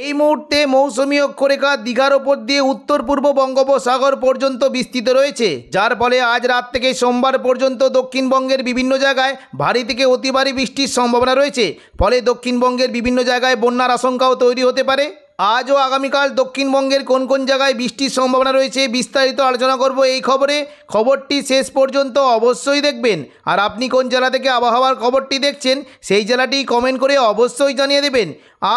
এই মুহূর্তে মৌসুমী অক্ষরেখা দীঘার ওপর দিয়ে উত্তর পূর্ব বঙ্গোপসাগর পর্যন্ত বিস্তৃত রয়েছে, যার ফলে আজ রাত থেকে সোমবার পর্যন্ত দক্ষিণবঙ্গের বিভিন্ন জায়গায় ভারী থেকে অতি ভারী বৃষ্টির সম্ভাবনা রয়েছে। ফলে দক্ষিণবঙ্গের বিভিন্ন জায়গায় বন্যার আশঙ্কাও তৈরি হতে পারে। আজ ও আগামীকাল দক্ষিণবঙ্গের কোন কোন জায়গায় বৃষ্টির সম্ভাবনা রয়েছে বিস্তারিত আলোচনা করব এই খবরটি শেষ পর্যন্ত অবশ্যই দেখবেন। আর আপনি কোন জেলা থেকে আবহাওয়ার খবরটি দেখছেন সেই জেলাটি কমেন্ট করে অবশ্যই জানিয়ে দেবেন।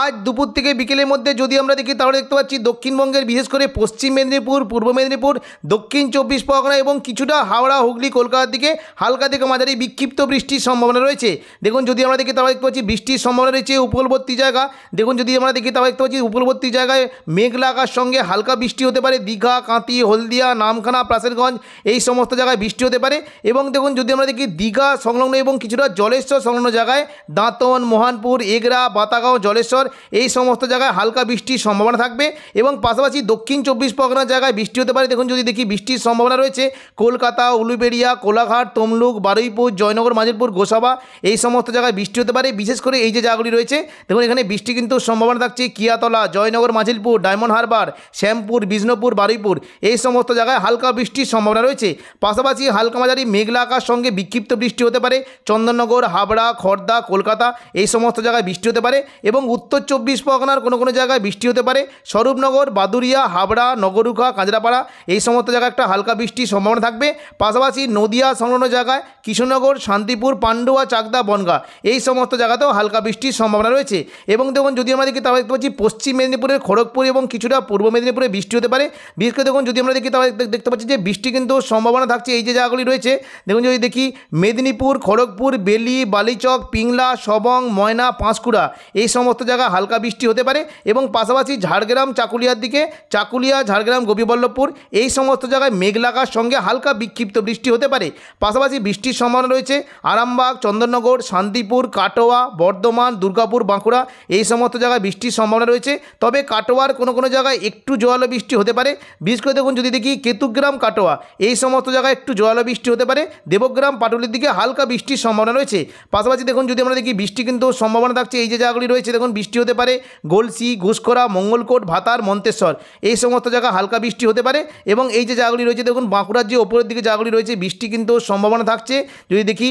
আজ দুপুর থেকে বিকেলের মধ্যে যদি আমরা দেখি তাহলে দেখতে পাচ্ছি দক্ষিণবঙ্গের বিশেষ করে পশ্চিম মেদিনীপুর, পূর্ব মেদিনীপুর, দক্ষিণ চব্বিশ পরগনা এবং কিছুটা হাওড়া, হুগলি, কলকাতার দিকে হালকা থেকে মাঝারি বিক্ষিপ্ত বৃষ্টির সম্ভাবনা রয়েছে। দেখুন যদি আমরা দেখি তাহলে দেখতে পাচ্ছি বৃষ্টির সম্ভাবনা রয়েছে উপকূলবর্তী জায়গা। দেখুন যদি আমরা দেখি তাহলে দেখতে পাচ্ছি উপকূলবর্তী জায়গায় মেঘলা আকাশ সঙ্গে হালকা বৃষ্টি হতে পারে। দীঘা, কাঁথি, হলদিয়া, নামখানা, প্রাসেরগঞ্জ এই সমস্ত জায়গায় বৃষ্টি হতে পারে। এবং দেখুন যদি আমরা দেখি দীঘা সংলগ্ন এবং কিছুটা জলেশ্বর সংলগ্ন জায়গায় দাঁতন, মোহনপুর, এগরা, বাতাগাঁও, জলেশ্বর এই সমস্ত জায়গায় হালকা বৃষ্টির সম্ভাবনা থাকবে। এবং পাশাপাশি দক্ষিণ চব্বিশ পরগনার জায়গায় বৃষ্টি হতে পারে। দেখুন যদি দেখি বৃষ্টির সম্ভাবনা রয়েছে কলকাতা, উলুবেড়িয়া, কোলাঘাট, তমলুক, বারুইপুর, জয়নগর, মাজিলপুর, গোসাবা এই সমস্ত জায়গায় বৃষ্টি হতে পারে। বিশেষ করে এই যে জায়গাগুলি রয়েছে দেখুন এখানে বৃষ্টি কিন্তু সম্ভাবনা থাকছে কিয়াতলা, জয়নগর, মাজিলপুর, ডায়মন্ড হারবার, শ্যামপুর, বিষ্ণুপুর, বারুইপুর এই সমস্ত জায়গায় হালকা বৃষ্টির সম্ভাবনা রয়েছে। পাশাপাশি হালকা মাঝারি মেঘলা আকাশ সঙ্গে বিক্ষিপ্ত বৃষ্টি হতে পারে চন্দননগর, হাবড়া, খড়দা, কলকাতা এই সমস্ত জায়গায় বৃষ্টি হতে পারে। এবং উত্তর চব্বিশ পরগনার কোনো কোনো জায়গায় বৃষ্টি হতে পারে স্বরূপনগর, বাদুরিয়া, হাবড়া, নগরুখা, কাঁচরাপাড়া এই সমস্ত জায়গায় একটা হালকা বৃষ্টির সম্ভাবনা থাকবে। পাশাপাশি নদিয়া সংলগ্ন জায়গায় কৃষ্ণনগর, শান্তিপুর, পান্ডুয়া, চাকদা, বনগাঁ এই সমস্ত জায়গাতেও হালকা বৃষ্টির সম্ভাবনা রয়েছে। এবং দেখুন যদি আমরা দেখি তাহলে দেখতে পাচ্ছি পশ্চিম মেদিনীপুরের খড়গপুর এবং কিছুটা পূর্ব মেদিনীপুরে বৃষ্টি হতে পারে। বিশেষ করে দেখুন যদি আমরা দেখি তাহলে দেখতে পাচ্ছি যে বৃষ্টি কিন্তু সম্ভাবনা থাকছে এই যে জায়গাগুলি রয়েছে। দেখুন যদি দেখি মেদিনীপুর, খড়গপুর, বেলি, বালিচক, পিংলা, সবং, ময়না, পাঁশকুড়া এই সমস্ত জায়গায় হালকা বৃষ্টি হতে পারে। এবং পাশাপাশি ঝাড়গ্রাম, চাকুলিয়ার দিকে চাকুলিয়া, ঝাড়গ্রাম, গোপীবল্লভপুর এই সমস্ত জায়গায় মেঘলা আকাশ সঙ্গে হালকা বিক্ষিপ্ত বৃষ্টি হতে পারে। পাশাপাশি বৃষ্টির সম্ভাবনা রয়েছে আরামবাগ, চন্দননগর, শান্তিপুর, কাটোয়া, বর্ধমান, দুর্গাপুর, বাঁকুড়া এই সমস্ত জায়গায় বৃষ্টির সম্ভাবনা রয়েছে। তবে কাটোয়ার কোনো কোনো জায়গায় একটু জোয়ালো বৃষ্টি হতে পারে। বিশেষ করে দেখুন যদি দেখি কেতুগ্রাম, কাটোয়া এই সমস্ত জায়গায় একটু জোয়ালো বৃষ্টি হতে পারে। দেবগ্রাম, পাটুলির দিকে হালকা বৃষ্টির সম্ভাবনা রয়েছে। পাশাপাশি দেখুন যদি আমরা দেখি বৃষ্টি কিন্তু সম্ভাবনা থাকছে এই যে জায়গাগুলি রয়েছে দেখুন বৃষ্টি হতে পারে গলসি, ঘুষখোরা, মঙ্গলকোট, ভাতার, মন্তেশ্বর এই সমস্ত জায়গায় হালকা বৃষ্টি হতে পারে। এবং এই যে জায়গাগুলি রয়েছে দেখুন বাঁকুড়ার যে ওপরের দিকে জায়গাগুলি রয়েছে বৃষ্টি কিন্তু সম্ভাবনা থাকছে যদি দেখি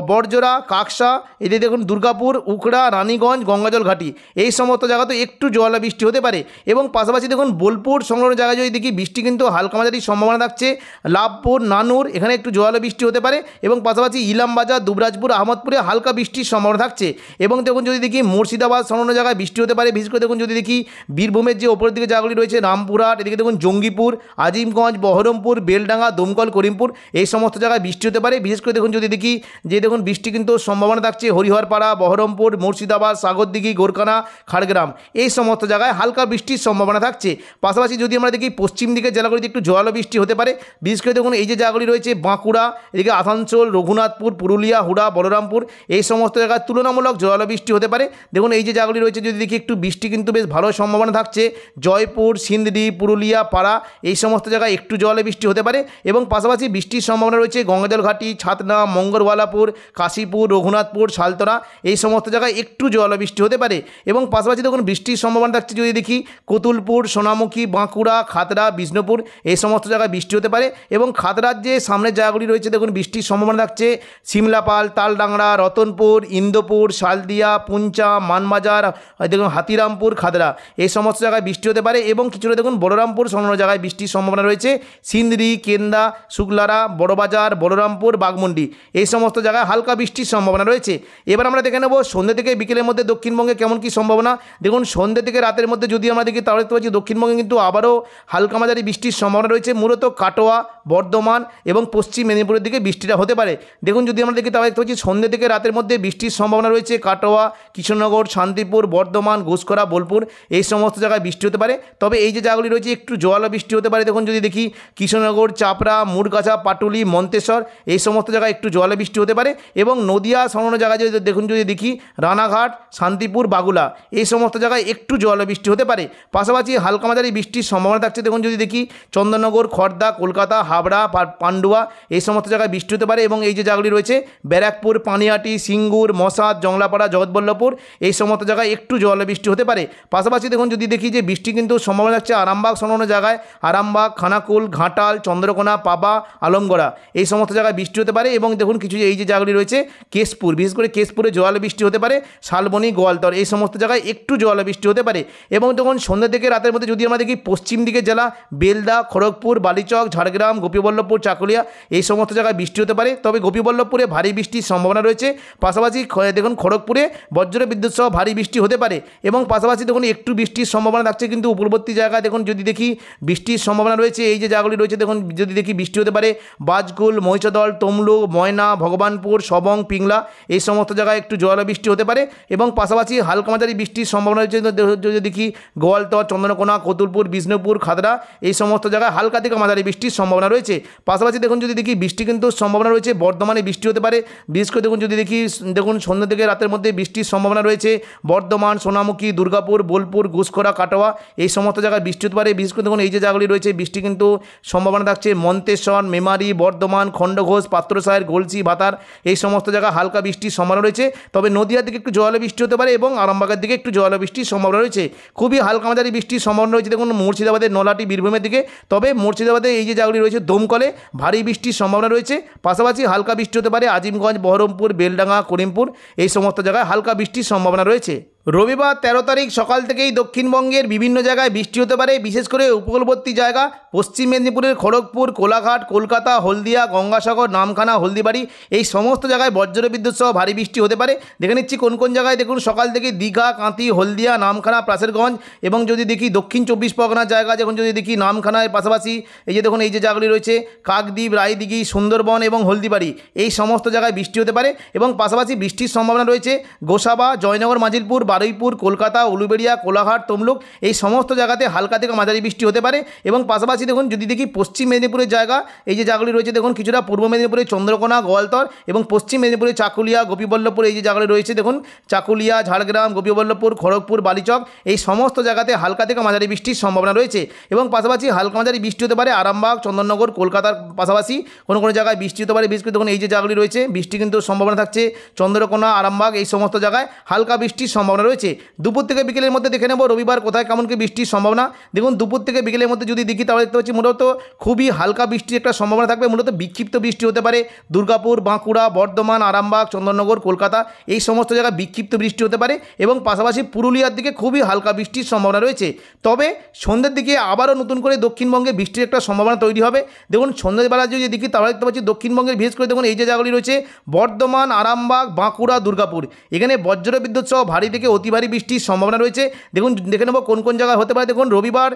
বড়জোড়া, কাকসা এদিকে দেখুন দুর্গাপুর, উকড়া, রানীগঞ্জ, গঙ্গাজল ঘাটি এই সমস্ত জায়গাতে একটু জোয়ালো বৃষ্টি হতে পারে। এবং পাশাপাশি দেখুন বোলপুর সংলগ্ন জায়গায় যদি দেখি বৃষ্টি কিন্তু হালকা মাঝারি সম্ভাবনা থাকছে লাভপুর, নানুর এখানে একটু জোয়ালো বৃষ্টি হতে পারে। এবং পাশাপাশি ইলামবাজার, দুবরাজপুর, আহমদপুরে হালকা বৃষ্টির সম্ভাবনা থাকছে। এবং দেখুন যদি দেখি মুর্শিদাবাদ সংলগ্ন জায়গায় বৃষ্টি হতে পারে। বিশেষ করে দেখুন যদি দেখি বীরভূমের যে ওপরের দিকে জায়গাগুলি রয়েছে রামপুরহাট এদিকে দেখুন জঙ্গিপুর, আজিমগঞ্জ, বহরমপুর, বেলডাঙ্গা, দমকল, করিমপুর এই সমস্ত জায়গায় বৃষ্টি হতে পারে। বিশেষ করে দেখুন যদি দেখি যে দেখুন বৃষ্টি কিন্তু সম্ভাবনা থাকছে হরিহরপাড়া, বহরমপুর, মুর্শিদাবাদ, সাগরদিঘি, গোরখানা, খাড়গ্রাম এই সমস্ত জায়গায় হালকা বৃষ্টির সম্ভাবনা থাকছে। পাশাপাশি যদি আমরা দেখি পশ্চিম দিকের জেলাগুলিতে একটু জোয়ালো বৃষ্টি হতে পারে। বিশেষ করে দেখুন এই যে জায়গাগুলি রয়েছে বাঁকুড়া এদিকে আসানসোল, রঘুনাথপুর, পুরুলিয়া, হুড়া, বলরামপুর এই সমস্ত জায়গায় তুলনামূলক জোয়ালো বৃষ্টি হতে পারে। দেখুন এই যে জায়গাগুলি রয়েছে যদি দেখি একটু বৃষ্টি কিন্তু বেশ ভালো সম্ভাবনা থাকছে জয়পুর, সিন্ধি, পুরুলিয়া, পাড়া এই সমস্ত জায়গায় একটু জোয়ালো বৃষ্টি হতে পারে। এবং পাশাপাশি বৃষ্টির সম্ভাবনা রয়েছে গঙ্গাজল ঘাটি, ছাতনা, মঙ্গলওয়ালাপুর, কাশীপুর, রঘুনাথপুর, শালতরা এই সমস্ত জায়গায় একটু জোয়ালো বৃষ্টি হতে পারে। এবং পাশাপাশি দেখুন বৃষ্টির সম্ভাবনা থাকছে যদি দেখি কতুলপুর, সোনামুখী, বাঁকুড়া, খাতড়া, বিষ্ণুপুর এই সমস্ত জায়গায় বৃষ্টি হতে পারে। এবং খাতড়ার যে সামনের জায়গাগুলি রয়েছে দেখুন বৃষ্টির সম্ভাবনা থাকছে সিমলাপাল, তালডাংরা, রতনপুর, ইন্দোপুর, শালদিয়া, পুঞ্চা, মানবাজার দেখুন হাতিরামপুর, খাতড়া এই সমস্ত জায়গায় বৃষ্টি হতে পারে। এবং কিছুটা দেখুন বলরামপুর সংলগ্ন জায়গায় বৃষ্টির সম্ভাবনা রয়েছে সিন্দ্রি, কেন্দা, শুক্লারা, বড়বাজার, বলরামপুর, বাগমুন্ডি এই সমস্ত জায়গায় হালকা বৃষ্টির সম্ভাবনা রয়েছে। এবার আমরা দেখে নেব সন্ধ্যে থেকে বিকেলের মধ্যে দক্ষিণবঙ্গে কেমন কী সম্ভাবনা। দেখুন সন্ধ্যে থেকে রাতের মধ্যে যদি আমরা দেখি তাহলে দেখতে পাচ্ছি দক্ষিণবঙ্গে কিন্তু আবারও হালকা মাঝারি বৃষ্টির সম্ভাবনা রয়েছে মূলত কাটোয়া, বর্ধমান এবং পশ্চিম মেদিনীপুরের দিকে বৃষ্টিটা হতে পারে। দেখুন যদি আমরা দেখি তাহলে দেখতে পাচ্ছি সন্ধ্যে থেকে রাতের মধ্যে বৃষ্টির সম্ভাবনা রয়েছে কাটোয়া, কৃষ্ণনগর, শান্তিপুর, বর্ধমান, ঘুষখোরা, বোলপুর এই সমস্ত জায়গায় বৃষ্টি হতে পারে। তবে এই যে জায়গাগুলি রয়েছে একটু জোয়ালো বৃষ্টি হতে পারে। দেখুন যদি দেখি কৃষ্ণনগর, চাপড়া, মুরগাছা, পাটুলি, মন্তেশ্বর এই সমস্ত জায়গায় একটু জোয়ালো বৃষ্টি হতে পারে। এবং নদিয়া সংলগ্ন জায়গায় যদি দেখুন যদি দেখি রানাঘাট, শান্তিপুর, বাগুলা এই সমস্ত জায়গায় একটু জোয়ালো বৃষ্টি হতে পারে। পাশাপাশি হালকা মাঝারি বৃষ্টির সম্ভাবনা থাকছে। দেখুন যদি দেখি চন্দননগর, খড়দা, কলকাতা, হাবড়া, পান্ডুয়া এই সমস্ত জায়গায় বৃষ্টি হতে পারে। এবং এই যে জায়গাগুলি রয়েছে ব্যারাকপুর, পানিহাটি, সিঙ্গুর, মশাদ, জংলাপাড়া, জগৎবল্লভপুর এই সমস্ত জায়গায় একটু জলে বৃষ্টি হতে পারে। পাশাপাশি দেখুন যদি দেখি যে বৃষ্টি কিন্তু সম্ভাবনা থাকছে আরামবাগ সংলগ্ন জায়গায়, আরামবাগ, খানাকুল, ঘাটাল, চন্দ্রকোনা, পাবা, আলমগড়া এই সমস্ত জায়গায় বৃষ্টি হতে পারে। এবং দেখুন কিছু এই যে জায়গাগুলি রয়েছে কেশপুর, বিশেষ করে কেশপুরে জোয়ালো বৃষ্টি হতে পারে, শালবনী, গোয়ালতর এই সমস্ত জায়গায় একটু জোয়ালো বৃষ্টি হতে পারে। এবং দেখুন সন্ধ্যা থেকে রাতের মধ্যে যদি আমরা দেখি পশ্চিম দিকের জেলা বেলদা, খড়গপুর, বালিচক, ঝাড়গ্রাম, গোপীবল্লভপুর, চাকুলিয়া এই সমস্ত জায়গায় বৃষ্টি হতে পারে। তবে গোপীবল্লভপুরে ভারী বৃষ্টির সম্ভাবনা রয়েছে। পাশাপাশি দেখুন খড়গপুরে বজ্র বিদ্যুৎ সহ ভারী বৃষ্টি হতে পারে। এবং পাশাপাশি দেখুন একটু বৃষ্টির সম্ভাবনা থাকছে কিন্তু উপকূলবর্তী জায়গায় দেখুন যদি দেখি বৃষ্টির সম্ভাবনা রয়েছে। এই যে জায়গাগুলি রয়েছে দেখুন যদি দেখি বৃষ্টি হতে পারে বাজকুল, মহিষাদল, তমলুক, ময়না, ভগবানপুর, সবং, পিংলা এই সমস্ত জায়গায় একটু জোয়ালো বৃষ্টি হতে পারে। এবং পাশাপাশি হালকা মাঝারি বৃষ্টির সম্ভাবনা রয়েছে যদি দেখি গোয়ালতর, চন্দ্রকোনা, কতুলপুর, বিষ্ণুপুর, খাদড়া এই সমস্ত জায়গায় হালকা থেকে মাঝারি বৃষ্টির সম্ভাবনা রয়েছে। পাশাপাশি দেখুন যদি দেখি বৃষ্টি কিন্তু সম্ভাবনা রয়েছে বর্ধমানে বৃষ্টি হতে পারে। বিশেষ করে দেখুন যদি দেখি দেখুন সন্ধ্যা থেকে রাতের মধ্যে বৃষ্টির সম্ভাবনা রয়েছে বর্ধমান, সোনামুখী, দুর্গাপুর, বোলপুর, ঘুষখোরা, কাটোয়া এই সমস্ত জায়গায় বৃষ্টি হতে পারে। বিশেষ করে দেখুন এই যে জায়গাগুলি রয়েছে বৃষ্টি কিন্তু সম্ভাবনা থাকছে মন্তেশ্বর, মেমারি, বর্ধমান, খণ্ডঘোষ, পাত্রসাহের, গলসি, ভাতার এই সমস্ত জায়গায় হালকা বৃষ্টির সম্ভাবনা রয়েছে। তবে নদিয়ার দিকে একটু জোয়ালো বৃষ্টি হতে পারে এবং আরামবাগের দিকে একটু জোয়ালো বৃষ্টির সম্ভাবনা রয়েছে। খুবই হালকা মাঝারি বৃষ্টির সম্ভাবনা রয়েছে দেখুন মুর্শিদাবাদের নলাটি, বীরভূমের দিকে। তবে মুর্শিদাবাদে এই যে জায়গাগুলি রয়েছে দমকলে ভারী বৃষ্টির সম্ভাবনা রয়েছে। পাশাপাশি হালকা বৃষ্টি হতে পারে আজিমগঞ্জ, বহরমপুর, বেলডাঙ্গা, করিমপুর এই সমস্ত জায়গায় হালকা বৃষ্টির সম্ভাবনা রয়েছে। রবিবার 13 তারিখ সকাল থেকেই দক্ষিণবঙ্গের বিভিন্ন জায়গায় বৃষ্টি হতে পারে। বিশেষ করে উপকূলবর্তী জায়গা পশ্চিম মেদিনীপুরের খড়গপুর, কোলাঘাট, কলকাতা, হলদিয়া, গঙ্গাসাগর, নামখানা, হলদিবাড়ি এই সমস্ত জায়গায় বজ্রবিদ্যুৎ সহ ভারী বৃষ্টি হতে পারে। দেখে নিচ্ছি কোন কোন জায়গায়। দেখুন সকাল থেকে দীঘা, কাঁথি, হলদিয়া, নামখানা, প্রাসেরগঞ্জ এবং যদি দেখি দক্ষিণ 24 পরগনার জায়গা যখন যদি দেখি নামখানার পাশাপাশি এই যে দেখুন এই যে জায়গাগুলি রয়েছে কাকদ্বীপ, রায়দিঘি, সুন্দরবন এবং হলদিবাড়ি এই সমস্ত জায়গায় বৃষ্টি হতে পারে। এবং পাশাপাশি বৃষ্টির সম্ভাবনা রয়েছে গোসাবা, জয়নগর, মাজিলপুর, বারুইপুর, কলকাতা, উলুবেড়িয়া, কোলাঘাট, তমলুক এই সমস্ত জায়গাতে হালকা থেকে মাঝারি বৃষ্টি হতে পারে। এবং পাশাপাশি দেখুন যদি দেখি পশ্চিম মেদিনীপুরের জায়গা এই যে জায়গাগুলি রয়েছে দেখুন কিছুটা পূর্ব মেদিনীপুরের চন্দ্রকোনা, গোয়ালতর এবং পশ্চিম মেদিনীপুরের চাকুলিয়া, গোপীবল্লভপুর এই যে জায়গাগুলি রয়েছে দেখুন চাকুলিয়া, ঝাড়গ্রাম, গোপীবল্লভপুর, খড়গপুর, বালিচক এই সমস্ত জায়গাতে হালকা থেকে মাঝারি বৃষ্টির সম্ভাবনা রয়েছে। এবং পাশাপাশি হালকা মাঝারি বৃষ্টি হতে পারে আরামবাগ, চন্দননগর, কলকাতার পাশাপাশি কোনো কোনো জায়গায় বৃষ্টি হতে পারে। বিশেষ করে দেখুন এই যে জায়গাগুলি রয়েছে বৃষ্টি কিন্তু সম্ভাবনা থাকছে চন্দ্রকোনা, আরামবাগ এই সমস্ত জায়গায় হালকা বৃষ্টির সম্ভাবনা রয়েছে। দুপুর থেকে বিকেলের মধ্যে দেখে নেব রবিবার কোথায় কেমন কি বৃষ্টির সম্ভাবনা। দেখুন দুপুর থেকে বিকেলের মধ্যে যদি দেখি তাহলে দেখতে পাচ্ছি মূলত খুবই হালকা বৃষ্টির একটা সম্ভাবনা থাকবে। মূলত বিক্ষিপ্ত বৃষ্টি হতে পারে দুর্গাপুর, বাঁকুড়া, বর্ধমান, আরামবাগ, চন্দননগর, কলকাতা এই সমস্ত জায়গায় বিক্ষিপ্ত বৃষ্টি হতে পারে। এবং পাশাপাশি পুরুলিয়ার দিকে খুবই হালকা বৃষ্টির সম্ভাবনা রয়েছে। তবে সন্ধ্যের দিকে আবারও নতুন করে দক্ষিণবঙ্গে বৃষ্টির একটা সম্ভাবনা তৈরি হবে। দেখুন সন্ধ্যাবেলা যদি দেখি তাহলে দেখতে পাচ্ছি দক্ষিণবঙ্গের বিশেষ করে দেখুন এই যে জায়গাগুলি রয়েছে বর্ধমান, আরামবাগ, বাঁকুড়া, দুর্গাপুর এখানে বজ্রবিদ্যুৎ সহ ভারী থেকে অতি ভারী বৃষ্টির সম্ভাবনা রয়েছে। দেখুন দেখে নেব কোন কোন জায়গায় হতে পারে। দেখুন রবিবার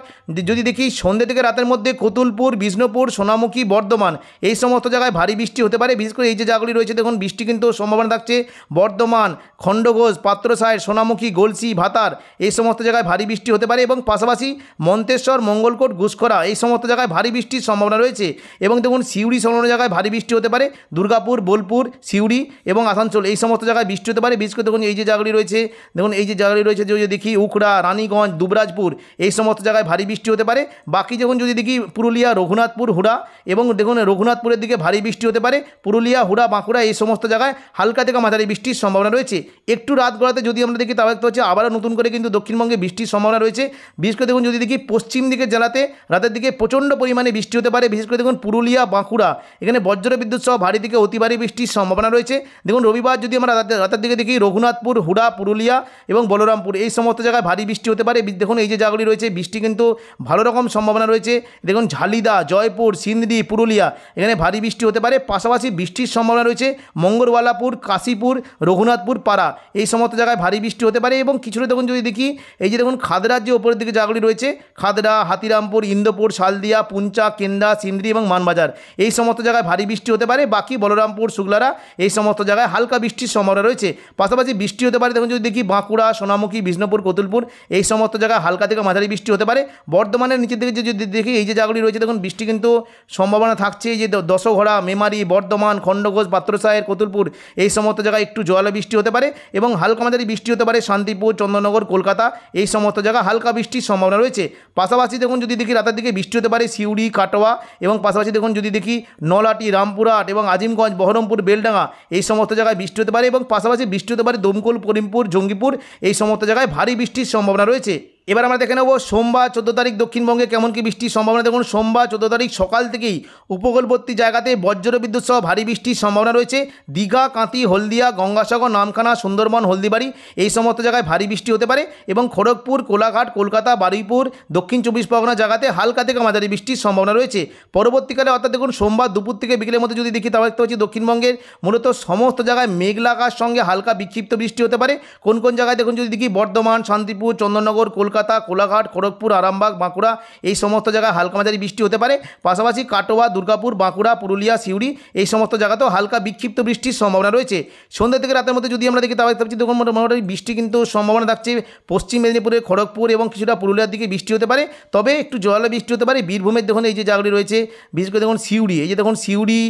যদি দেখি সন্ধ্যে থেকে রাতের মধ্যে কতুলপুর, বিষ্ণুপুর, সোনামুখী, বর্ধমান এই সমস্ত জায়গায় ভারী বৃষ্টি হতে পারে। বিশেষ করে এই যে জায়গাগুলি রয়েছে দেখুন বৃষ্টি কিন্তু সম্ভাবনা থাকছে বর্ধমান, খণ্ডঘোষ, পাত্রসাহের, সোনামুখী, গলসি, ভাতার এই সমস্ত জায়গায় ভারী বৃষ্টি হতে পারে। এবং পাশাপাশি মন্তেশ্বর, মঙ্গলকোট, ঘুষখোরা এই সমস্ত জায়গায় ভারী বৃষ্টির সম্ভাবনা রয়েছে। এবং দেখুন সিউড়ি সংলগ্ন জায়গায় ভারী বৃষ্টি হতে পারে দুর্গাপুর, বোলপুর, সিউড়ি এবং আসানসোল এই সমস্ত জায়গায় বৃষ্টি হতে পারে। বিশেষ করে দেখুন এই যে জায়গাগুলি রয়েছে দেখুন এই যে জায়গাগুলি রয়েছে যদি দেখি উখড়া, রানীগঞ্জ, দুবরাজপুর এই সমস্ত জায়গায় ভারী বৃষ্টি হতে পারে। বাকি যখন যদি দেখি পুরুলিয়া, রঘুনাথপুর, হুড়া এবং দেখুন রঘুনাথপুরের দিকে ভারী বৃষ্টি হতে পারে। পুরুলিয়া, হুড়া, বাঁকুড়া এই সমস্ত জায়গায় হালকা থেকে মাঝারি বৃষ্টির সম্ভাবনা রয়েছে। একটু রাত গড়াতে যদি আমরা দেখি তাহলে দেখতে হচ্ছে আবারও নতুন করে কিন্তু দক্ষিণবঙ্গে বৃষ্টির সম্ভাবনা রয়েছে। বিশেষ করে দেখুন যদি দেখি পশ্চিম দিকের জেলাতে রাতের দিকে প্রচণ্ড পরিমাণে বৃষ্টি হতে পারে। বিশেষ করে দেখুন পুরুলিয়া, বাঁকুড়া এখানে বজ্রবিদ্যুৎ সহ ভারী থেকে অতি ভারী বৃষ্টির সম্ভাবনা রয়েছে। দেখুন রবিবার যদি আমরা রাতের দিকে দেখি রঘুনাথপুর, হুড়া, পুরুলিয়া এবং বলরামপুর এই সমস্ত জায়গায় ভারী বৃষ্টি হতে পারে। দেখুন এই যে জায়গাগুলি রয়েছে বৃষ্টি কিন্তু ভালো রকম সম্ভাবনা রয়েছে। দেখুন ঝালিদা, জয়পুর, সিন্দি, পুরুলিয়া এখানে ভারী বৃষ্টি হতে পারে। পাশাপাশি বৃষ্টির সম্ভাবনা রয়েছে মঙ্গলওয়ালাপুর, কাশীপুর, রঘুনাথপুর, পাড়া এই সমস্ত জায়গায় ভারী বৃষ্টি হতে পারে। এবং কিছুটা দেখুন যদি দেখি এই যে দেখুন খাদড়ার যে ওপরের দিকে জায়গাগুলি রয়েছে খাদড়া, হাতিরামপুর, ইন্দোপুর, শালদিয়া, পুঞ্চা, কেন্দা, সিন্দ্রি এবং মানবাজার এই সমস্ত জায়গায় ভারী বৃষ্টি হতে পারে। বাকি বলরামপুর, শুক্লারা এই সমস্ত জায়গায় হালকা বৃষ্টির সম্ভাবনা রয়েছে। পাশাপাশি বৃষ্টি হতে পারে দেখুন যদি দেখি বাঁকুড়া, সোনামুখী, বিষ্ণুপুর, কতুলপুর এই সমস্ত জায়গায় হালকা থেকে মাঝারি বৃষ্টি হতে পারে। বর্ধমানের নিচের দিকে যদি দেখি এই যে জায়গাগুলি রয়েছে দেখুন বৃষ্টি কিন্তু সম্ভাবনা থাকছে। এই যে দশঘড়া, মেমারি, বর্ধমান, খণ্ডঘোষ, পাত্রসাহের, কতুলপুর এই সমস্ত জায়গায় একটু জোয়ালো বৃষ্টি হতে পারে এবং হালকা মাঝারি বৃষ্টি হতে পারে শান্তিপুর, চন্দননগর, কলকাতা এই সমস্ত জায়গায় হালকা বৃষ্টির সম্ভাবনা রয়েছে। পাশাপাশি দেখুন যদি দেখি রাতের দিকে বৃষ্টি হতে পারে সিউড়ি, কাটোয়া এবং পাশাপাশি দেখুন যদি দেখি নলাটি, রামপুরহাট এবং আজিমগঞ্জ, বহরমপুর, বেলডাঙ্গা এই সমস্ত জায়গায় বৃষ্টি হতে পারে এবং পাশাপাশি বৃষ্টি হতে পারে দমকল, করিমপুর, জঙ্গিপুর এই সমস্ত জায়গায় ভারী বৃষ্টির সম্ভাবনা রয়েছে। এবার আমরা দেখে নেব সোমবার 14 তারিখ দক্ষিণবঙ্গে কেমন কি বৃষ্টির সম্ভাবনা। দেখুন সোমবার 14 তারিখ সকাল থেকেই উপকূলবর্তী জায়গাতে বজ্রবিদ্যুৎ সহ ভারী বৃষ্টির সম্ভাবনা রয়েছে। দীঘা, কাঁথি, হলদিয়া, গঙ্গাসাগর, নামখানা, সুন্দরবন, হলদিবাড়ি এই সমস্ত জায়গায় ভারী বৃষ্টি হতে পারে এবং খড়গপুর, কোলাঘাট, কলকাতা, বারুইপুর, দক্ষিণ 24 পরগনা জায়গাতে হালকা থেকে মাঝারি বৃষ্টির সম্ভাবনা রয়েছে। পরবর্তীকালে অর্থাৎ দেখুন সোমবার দুপুর থেকে বিকেলের মধ্যে যদি দেখি তাহলে দেখতে পাচ্ছি দক্ষিণবঙ্গের মূলত সমস্ত জায়গায় মেঘলা আকাশ সঙ্গে হালকা বিক্ষিপ্ত বৃষ্টি হতে পারে। কোন কোন জায়গায় দেখুন যদি দেখি বর্ধমান, শান্তিপুর, চন্দননগর, কলকাতা, কোলাঘাট, খড়গপুর, আরামবাগ, বাঁকুড়া এই সমস্ত জায়গায় হালকা মাঝারি বৃষ্টি হতে পারে। পাশাপাশি কাটোয়া, দুর্গাপুর, বাঁকুড়া, পুরুলিয়া, সিউড়ি এই সমস্ত জায়গাতেও হালকা বিক্ষিপ্ত বৃষ্টির সম্ভাবনা রয়েছে। সন্ধ্যা থেকে রাতের মধ্যে যদি আমরা দেখি তাহলে দেখতে দেখুন মোটামুটি বৃষ্টি কিন্তু সম্ভাবনা থাকছে পশ্চিম মেদিনীপুরে, খড়গপুর এবং কিছুটা পুরুলিয়ার দিকে বৃষ্টি হতে পারে, তবে একটু জোরালো বৃষ্টি হতে পারে। বীরভূমের দেখুন এই যে জায়গাগুলি রয়েছে বিশেষ করে দেখুন সিউড়ি, এই যে দেখুন সিউড়ি,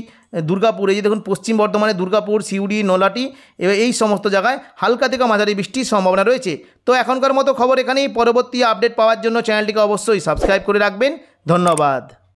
দুর্গাপুর, এই যে দেখুন পশ্চিম বর্ধমানে দুর্গাপুর, সিউড়ি, নলাটি এই সমস্ত জায়গায় হালকা থেকে মাঝারি বৃষ্টির সম্ভাবনা রয়েছে। তো এখনকার মতো খবর এখানেই। পরবর্তী আপডেট পাওয়ার জন্য চ্যানেলটিকে অবশ্যই সাবস্ক্রাইব করে রাখবেন। ধন্যবাদ।